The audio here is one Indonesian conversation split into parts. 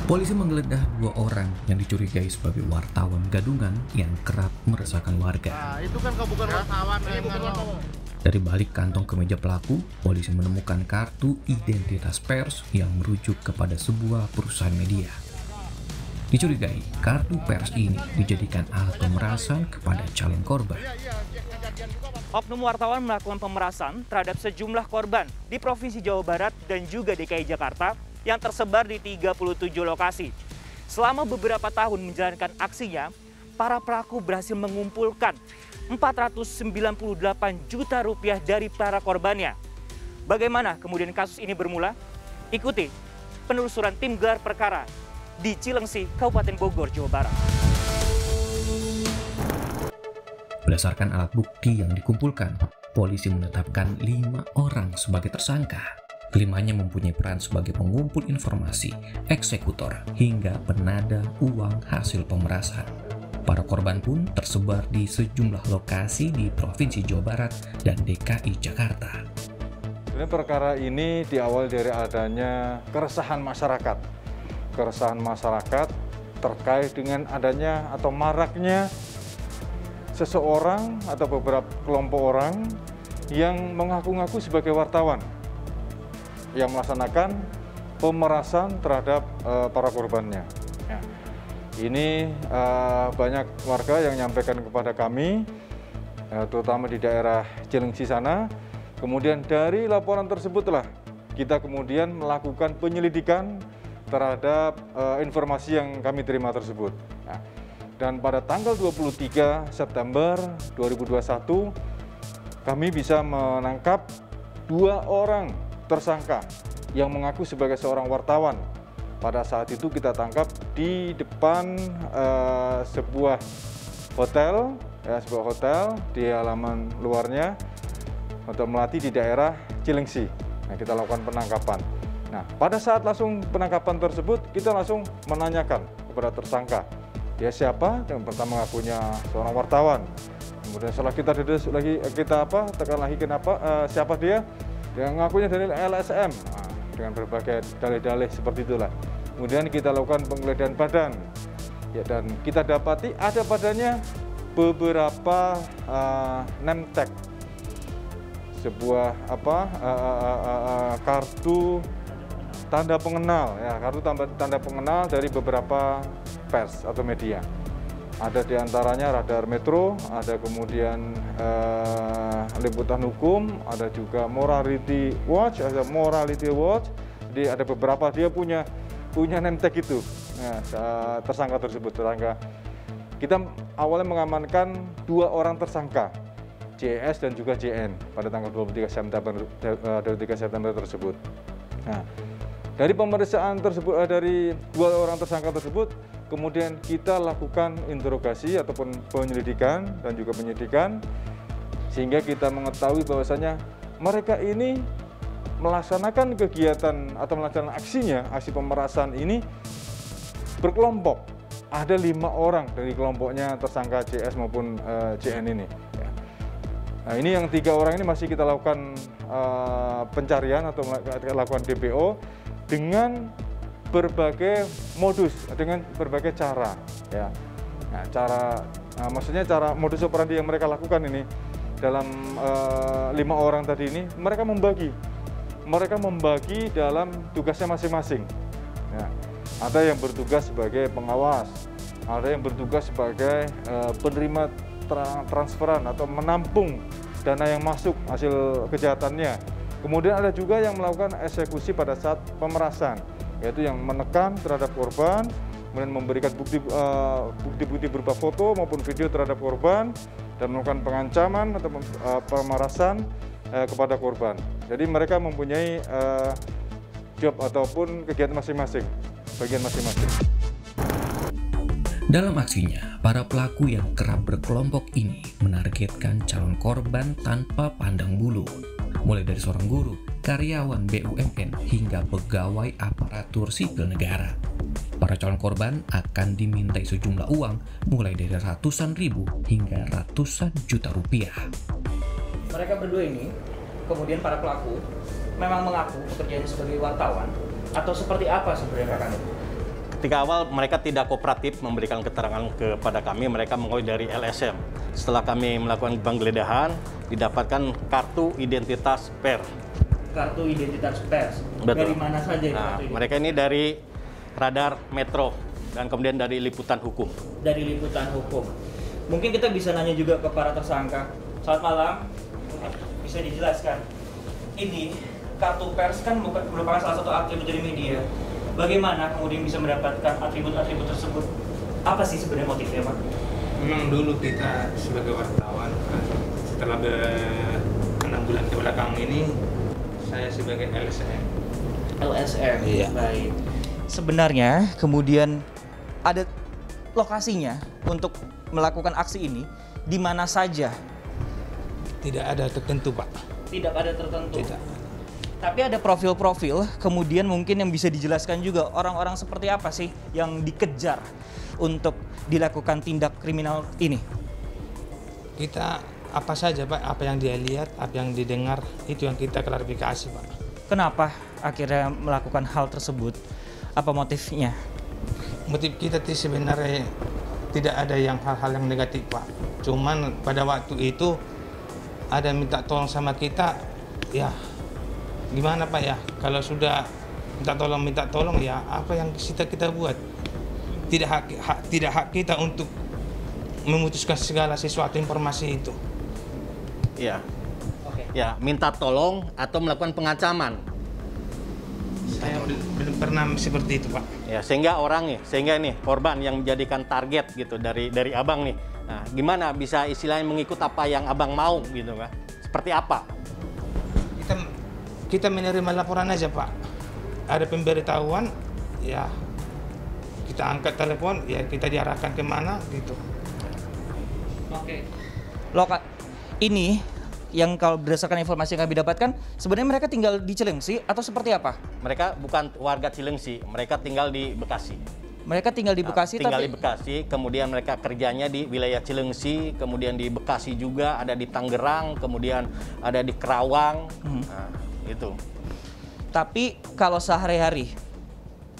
Polisi menggeledah dua orang yang dicurigai sebagai wartawan gadungan yang kerap meresahkan warga. Nah, itu kan kau bukan wartawan, ini bukan wartawan. Dari balik kantong kemeja pelaku, polisi menemukan kartu identitas pers yang merujuk kepada sebuah perusahaan media. Dicurigai, kartu pers ini dijadikan alat pemerasan kepada calon korban. Oknum wartawan melakukan pemerasan terhadap sejumlah korban di Provinsi Jawa Barat dan juga DKI Jakarta yang tersebar di 37 lokasi. Selama beberapa tahun menjalankan aksinya, para pelaku berhasil mengumpulkan 498 juta rupiah dari para korbannya. Bagaimana kemudian kasus ini bermula? Ikuti penelusuran tim gelar perkara di Cilengsi, Kabupaten Bogor, Jawa Barat. Berdasarkan alat bukti yang dikumpulkan, polisi menetapkan 5 orang sebagai tersangka. Kelimanya mempunyai peran sebagai pengumpul informasi, eksekutor, hingga penada uang hasil pemerasan. Para korban pun tersebar di sejumlah lokasi di Provinsi Jawa Barat dan DKI Jakarta. Sebenarnya perkara ini diawali dari adanya keresahan masyarakat. Keresahan masyarakat terkait dengan adanya atau maraknya seseorang atau beberapa kelompok orang yang mengaku-ngaku sebagai wartawan yang melaksanakan pemerasan terhadap para korbannya. Ya. Ini banyak warga yang menyampaikan kepada kami, terutama di daerah Cilengsi sana. Kemudian dari laporan tersebutlah kita kemudian melakukan penyelidikan terhadap informasi yang kami terima tersebut. Nah, dan pada tanggal 23 September 2021, kami bisa menangkap 2 orang tersangka yang mengaku sebagai seorang wartawan. Pada saat itu kita tangkap di depan sebuah hotel, sebuah hotel di halaman luarnya, Hotel Melati di daerah Cilengsi. Nah, kita lakukan penangkapan. Nah, pada saat langsung penangkapan tersebut, kita langsung menanyakan kepada tersangka, dia siapa? Yang pertama ngakunya seorang wartawan. Kemudian setelah kita dedus lagi, tekan lagi kenapa, siapa dia? Dia ngakunya dari LSM, dengan berbagai dalih-dalih seperti itulah. Kemudian kita lakukan penggeledahan badan, ya, dan kita dapati ada padanya beberapa name tag, sebuah kartu tanda pengenal, ya, kartu tanda pengenal dari beberapa pers atau media. Ada diantaranya Radar Metro, ada kemudian Liputan Hukum, ada juga Morality Watch, Jadi ada beberapa dia punya name tag itu. Nah, tersangka tersebut, kita awalnya mengamankan 2 orang tersangka, JS dan juga JN pada tanggal 23 September tersebut. Nah, dari pemeriksaan tersebut, dari 2 orang tersangka tersebut, kemudian kita lakukan interogasi ataupun penyelidikan dan juga penyidikan, sehingga kita mengetahui bahwasanya mereka ini melaksanakan kegiatan atau melaksanakan aksi pemerasan ini berkelompok. Ada 5 orang dari kelompoknya tersangka CS maupun CN ini. Nah, ini yang 3 orang ini masih kita lakukan pencarian atau lakukan DPO dengan berbagai modus, dengan berbagai cara, ya. Nah, maksudnya cara modus operandi yang mereka lakukan ini dalam 5 orang tadi ini, mereka membagi dalam tugasnya masing-masing. Ya. Ada yang bertugas sebagai pengawas, ada yang bertugas sebagai penerima transferan atau menampung dana yang masuk hasil kejahatannya. Kemudian ada juga yang melakukan eksekusi pada saat pemerasan, yaitu yang menekan terhadap korban, kemudian memberikan bukti-bukti berupa foto maupun video terhadap korban, dan melakukan pengancaman atau pemerasan kepada korban. Jadi mereka mempunyai job ataupun kegiatan masing-masing, bagian masing-masing. Dalam aksinya, para pelaku yang kerap berkelompok ini menargetkan calon korban tanpa pandang bulu, mulai dari seorang guru, karyawan BUMN, hingga pegawai aparatur sipil negara. Para calon korban akan dimintai sejumlah uang mulai dari ratusan ribu hingga ratusan juta rupiah. Mereka berdua ini, kemudian para pelaku, memang mengaku pekerjaannya sebagai wartawan, atau seperti apa sebenarnya rekan itu? ketika awal mereka tidak kooperatif memberikan keterangan kepada kami, mereka mengakui dari LSM. Setelah kami melakukan penggeledahan, didapatkan kartu identitas pers. Kartu identitas pers. Betul. Dari mana saja kartu ini? Mereka ini dari Radar Metro dan kemudian dari Liputan Hukum. Dari Liputan Hukum. Mungkin kita bisa nanya juga ke para tersangka. Selamat malam. Bisa dijelaskan? Ini kartu pers kan merupakan salah satu atribut dari media. Bagaimana kemudian bisa mendapatkan atribut-atribut tersebut? Apa sih sebenarnya motifnya, Pak? Memang dulu kita sebagai wartawan, setelah 6 bulan ke belakang ini, saya sebagai LSM. LSM, Iya. Baik. Sebenarnya kemudian ada lokasinya untuk melakukan aksi ini di mana saja? Tidak ada tertentu, Pak. Tidak ada tertentu. Tidak. Tapi ada profil-profil, kemudian mungkin yang bisa dijelaskan juga orang-orang seperti apa sih yang dikejar untuk dilakukan tindak kriminal ini? Kita apa saja, Pak, apa yang dia lihat, apa yang didengar, itu yang kita klarifikasi, Pak. Kenapa akhirnya melakukan hal tersebut? Apa motifnya? Motif kita sebenarnya tidak ada yang hal-hal yang negatif, Pak. Cuman pada waktu itu ada minta tolong sama kita, ya gimana, Pak, ya? Kalau sudah minta tolong ya apa yang kita buat. Tidak hak kita untuk memutuskan segala sesuatu informasi itu. Iya. Oke. Ya, minta tolong atau melakukan pengancaman. Saya belum pernah seperti itu, Pak. Ya, sehingga nih korban yang menjadikan target gitu dari Abang nih. Nah, gimana bisa istilahnya mengikut apa yang Abang mau gitu kan? Seperti apa? Kita menerima laporan aja, Pak. Ada pemberitahuan, ya kita angkat telepon, ya kita diarahkan kemana gitu. Oke. Ini yang kalau berdasarkan informasi yang kami dapatkan, sebenarnya mereka tinggal di Cilengsi atau seperti apa? Mereka bukan warga Cilengsi, mereka tinggal di Bekasi. Mereka tinggal di Bekasi, tinggal tapi di Bekasi, kemudian mereka kerjanya di wilayah Cilengsi, kemudian di Bekasi juga, ada di Tangerang, kemudian ada di Kerawang. Nah, itu. Tapi kalau sehari-hari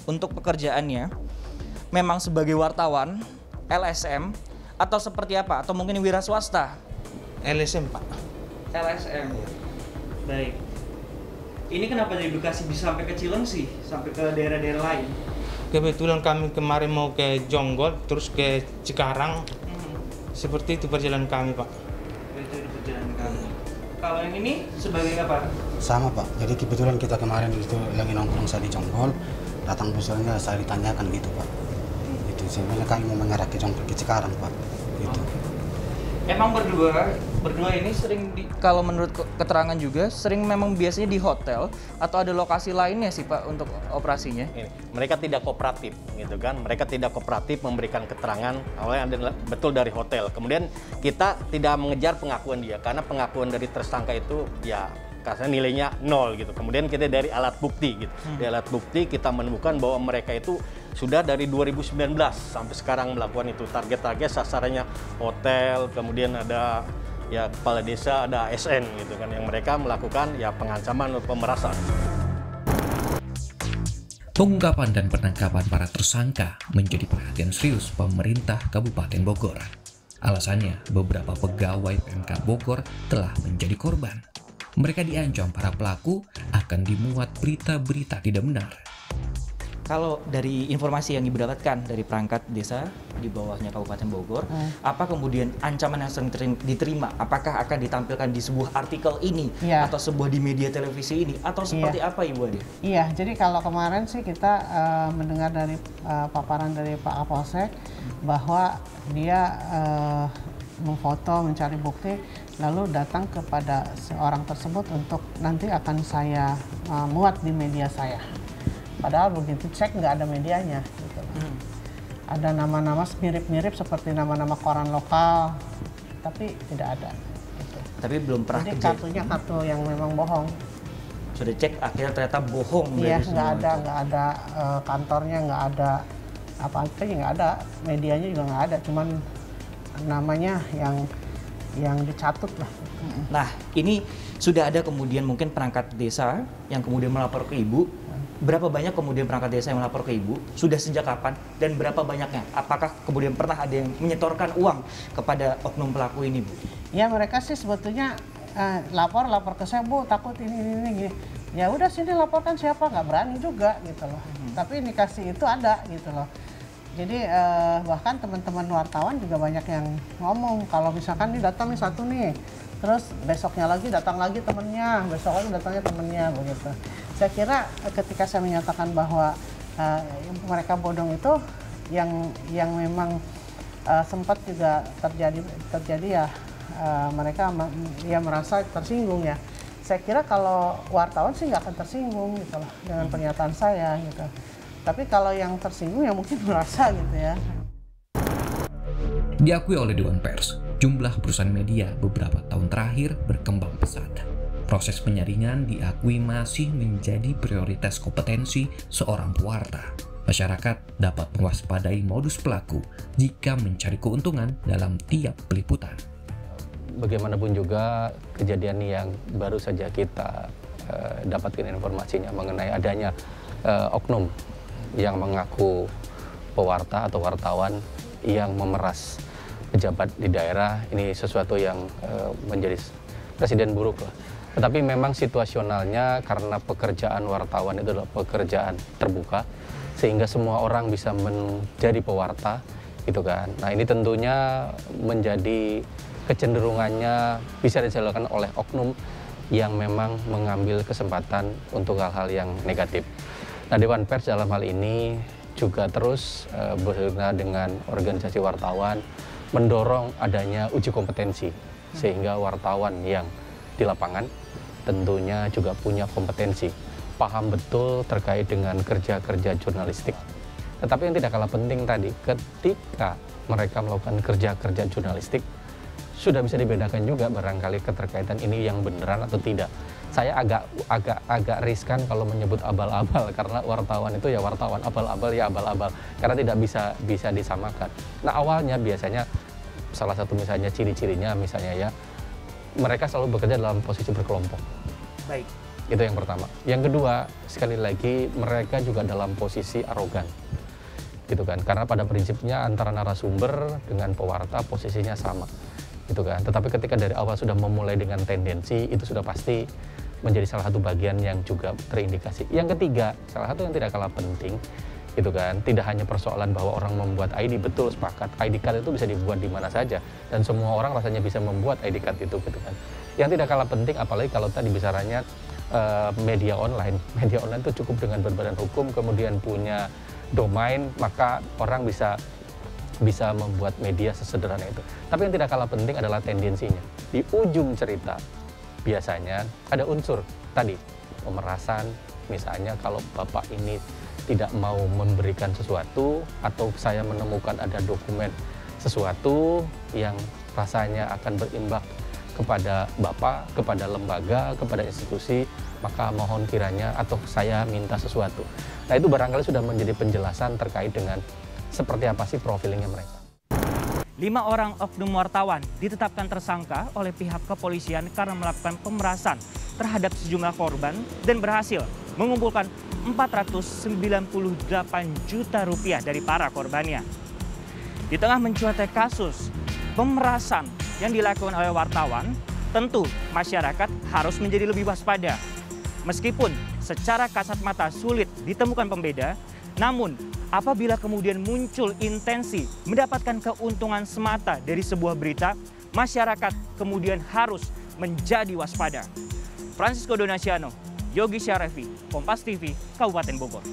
untuk pekerjaannya memang sebagai wartawan, LSM atau seperti apa? Atau mungkin wira swasta? LSM, Pak. LSM. Baik. Ini kenapa dari Bekasi bisa sampai ke Cilengsi, sampai ke daerah-daerah lain? Kebetulan kami kemarin mau ke Jonggol, terus ke Cikarang. Seperti itu perjalanan kami, Pak. Itu di perjalanan kami. Kalau yang ini sebagai apa? Sama, Pak. Jadi kebetulan kita kemarin itu lagi nongkrong saya di Jonggol, datang busnya saya ditanyakan gitu, Pak. Itu sebenarnya kami mau mengarah ke Jonggol ke Cikarang, Pak. Gitu. Emang berdua ini sering kalau menurut keterangan juga sering memang biasanya di hotel atau ada lokasi lainnya sih, Pak, untuk operasinya? Mereka tidak kooperatif gitu kan. Mereka tidak kooperatif memberikan keterangan awalnya adalah betul dari hotel. Kemudian kita tidak mengejar pengakuan dia karena pengakuan dari tersangka itu ya karena nilainya 0 gitu. Kemudian kita dari alat bukti gitu. Di alat bukti kita menemukan bahwa mereka itu sudah dari 2019 sampai sekarang melakukan itu target-target sasarannya hotel, kemudian ada ya kepala desa, ada ASN gitu kan yang mereka melakukan ya pengancaman atau pemerasan. Pengungkapan dan penangkapan para tersangka menjadi perhatian serius pemerintah Kabupaten Bogor. Alasannya, beberapa pegawai Pemkab Bogor telah menjadi korban. Mereka diancam para pelaku akan dimuat berita-berita tidak benar. Kalau dari informasi yang didapatkan dari perangkat desa di bawahnya Kabupaten Bogor, apa kemudian ancaman yang sering diterima? Apakah akan ditampilkan di sebuah artikel ini atau sebuah di media televisi ini atau seperti apa, Ibu Ade? Iya, jadi kalau kemarin sih kita mendengar dari paparan dari Pak Kapolsek bahwa dia memfoto, mencari bukti, lalu datang kepada seorang tersebut untuk nanti akan saya muat di media saya. Padahal begitu cek nggak ada medianya. Gitu. Ada nama-nama mirip-mirip seperti nama-nama koran lokal, tapi tidak ada. Gitu. Tapi belum pernah. Jadi kartunya kartu yang memang bohong. Sudah cek akhirnya ternyata bohong. Iya, nggak ada kantornya, nggak ada apa-apa, nggak ada medianya juga nggak ada, cuman namanya yang dicatut lah. Nah, ini sudah ada kemudian mungkin perangkat desa yang kemudian melapor ke Ibu berapa banyak kemudian perangkat desa yang melapor ke Ibu? Sudah sejak kapan? Dan berapa banyaknya? Apakah kemudian pernah ada yang menyetorkan uang kepada oknum pelaku ini, Bu? Ya mereka sih sebetulnya lapor ke saya, Bu, takut ini gini. Ya udah sini laporkan, siapa, nggak berani juga gitu loh. Tapi indikasi itu ada gitu loh. Jadi bahkan teman-teman wartawan juga banyak yang ngomong kalau misalkan nih datang nih satu nih, terus besoknya lagi datang lagi temennya, besok lagi datangnya temennya begitu. Saya kira ketika saya menyatakan bahwa mereka bodong itu yang memang sempat juga terjadi ya, mereka ya merasa tersinggung ya. Saya kira kalau wartawan sih nggak akan tersinggung gitu loh dengan pernyataan saya gitu. Tapi kalau yang tersinggung ya mungkin merasa gitu ya. Diakui oleh Dewan Pers, jumlah perusahaan media beberapa tahun terakhir berkembang pesat. Proses penyaringan diakui masih menjadi prioritas kompetensi seorang pewarta. Masyarakat dapat mewaspadai modus pelaku jika mencari keuntungan dalam tiap peliputan. Bagaimanapun juga kejadian yang baru saja kita dapatkan informasinya mengenai adanya oknum yang mengaku pewarta atau wartawan yang memeras pejabat di daerah, ini sesuatu yang menjadi presiden buruk lah. Tetapi memang situasionalnya karena pekerjaan wartawan itu adalah pekerjaan terbuka, sehingga semua orang bisa menjadi pewarta, gitu kan. Nah ini tentunya menjadi kecenderungannya bisa dijalankan oleh oknum yang memang mengambil kesempatan untuk hal-hal yang negatif. Nah, Dewan Pers dalam hal ini juga terus bersama dengan organisasi wartawan mendorong adanya uji kompetensi sehingga wartawan yang di lapangan tentunya juga punya kompetensi, paham betul terkait dengan kerja-kerja jurnalistik. Tetapi yang tidak kalah penting tadi, ketika mereka melakukan kerja-kerja jurnalistik, sudah bisa dibedakan juga barangkali keterkaitan ini yang beneran atau tidak. Saya agak riskan kalau menyebut abal-abal karena wartawan itu ya wartawan, abal-abal ya abal-abal, karena tidak bisa disamakan. Nah awalnya biasanya salah satu misalnya ciri-cirinya misalnya ya mereka selalu bekerja dalam posisi berkelompok. Baik. Itu yang pertama. Yang kedua, sekali lagi mereka juga dalam posisi arogan. Gitu kan. Karena pada prinsipnya antara narasumber dengan pewarta posisinya sama. Gitu kan. Tetapi ketika dari awal sudah memulai dengan tendensi, itu sudah pasti menjadi salah satu bagian yang juga terindikasi. Yang ketiga, salah satu yang tidak kalah penting, gitu kan, tidak hanya persoalan bahwa orang membuat ID, betul sepakat, ID card itu bisa dibuat di mana saja dan semua orang rasanya bisa membuat ID card itu, gitu kan. Yang tidak kalah penting, apalagi kalau tadi bicaranya media online itu cukup dengan berbadan hukum, kemudian punya domain, maka orang bisa membuat media sesederhana itu. Tapi yang tidak kalah penting adalah tendensinya. Di ujung cerita biasanya ada unsur tadi pemerasan, misalnya kalau bapak ini tidak mau memberikan sesuatu atau saya menemukan ada dokumen sesuatu yang rasanya akan berimbas kepada bapak, kepada lembaga, kepada institusi, maka mohon kiranya atau saya minta sesuatu. Nah itu barangkali sudah menjadi penjelasan terkait dengan seperti apa sih profilingnya mereka. 5 orang oknum wartawan ditetapkan tersangka oleh pihak kepolisian karena melakukan pemerasan terhadap sejumlah korban dan berhasil mengumpulkan 498 juta rupiah dari para korbannya. Di tengah mencuatnya kasus pemerasan yang dilakukan oleh wartawan, tentu masyarakat harus menjadi lebih waspada. Meskipun secara kasat mata sulit ditemukan pembeda, namun apabila kemudian muncul intensi mendapatkan keuntungan semata dari sebuah berita, masyarakat kemudian harus menjadi waspada. Francisco Donasiano, Yogi Syarefi, Kompas TV, Kabupaten Bogor.